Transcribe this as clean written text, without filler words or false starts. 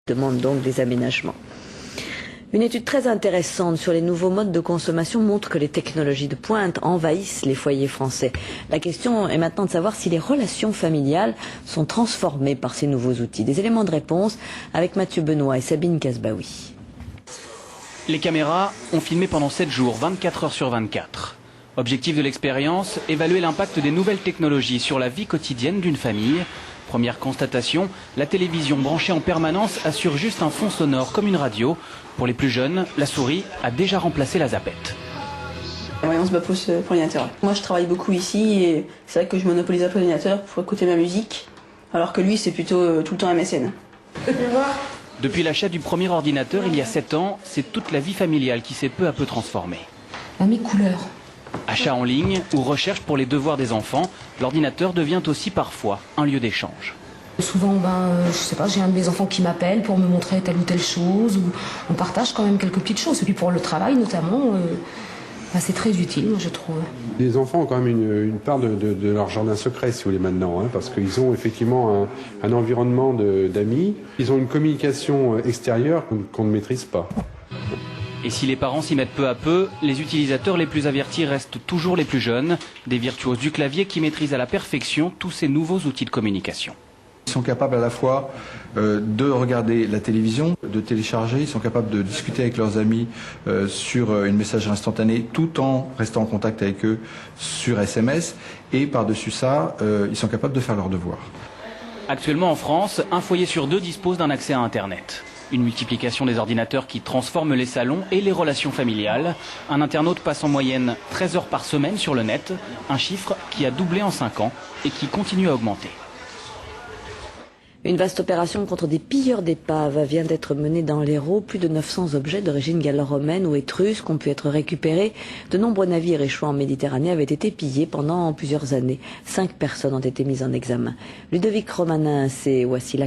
demande donc des aménagements. Une étude très intéressante sur les nouveaux modes de consommation montre que les technologies de pointe envahissent les foyers français. La question est maintenant de savoir si les relations familiales sont transformées par ces nouveaux outils. Des éléments de réponse avec Mathieu Benoît et Sabine Casbaoui. Les caméras ont filmé pendant 7 jours, 24 heures sur 24. Objectif de l'expérience, évaluer l'impact des nouvelles technologies sur la vie quotidienne d'une famille. Première constatation, la télévision branchée en permanence assure juste un fond sonore comme une radio. Pour les plus jeunes, la souris a déjà remplacé la zapette. Ouais, on se bat pour l'ordinateur. Moi je travaille beaucoup ici et c'est vrai que je monopolise un peu l'ordinateur pour écouter ma musique, alors que lui c'est plutôt tout le temps MSN. Depuis l'achat du premier ordinateur il y a 7 ans, c'est toute la vie familiale qui s'est peu à peu transformée. Mes couleurs. Achat en ligne ou recherche pour les devoirs des enfants, l'ordinateur devient aussi parfois un lieu d'échange. Souvent, je sais pas, j'ai un de mes enfants qui m'appelle pour me montrer telle ou telle chose, ou on partage quand même quelques petites choses. Et puis pour le travail notamment, c'est très utile, moi, je trouve. Les enfants ont quand même une part de leur jardin secret, si vous voulez, maintenant, parce qu'ils ont effectivement un environnement d'amis. Ils ont une communication extérieure qu'on ne maîtrise pas. Et si les parents s'y mettent peu à peu, les utilisateurs les plus avertis restent toujours les plus jeunes, des virtuoses du clavier qui maîtrisent à la perfection tous ces nouveaux outils de communication. Ils sont capables à la fois de regarder la télévision, de télécharger, ils sont capables de discuter avec leurs amis sur une messagerie instantanée tout en restant en contact avec eux sur SMS et par-dessus ça, ils sont capables de faire leurs devoirs. Actuellement en France, un foyer sur 2 dispose d'un accès à Internet. Une multiplication des ordinateurs qui transforme les salons et les relations familiales. Un internaute passe en moyenne 13 heures par semaine sur le net, un chiffre qui a doublé en 5 ans et qui continue à augmenter. Une vaste opération contre des pilleurs d'épaves vient d'être menée dans l'Hérault. Plus de 900 objets d'origine gallo-romaine ou étrusque ont pu être récupérés. De nombreux navires échouant en Méditerranée avaient été pillés pendant plusieurs années. 5 personnes ont été mises en examen. Ludovic Romanin, c'est Wassila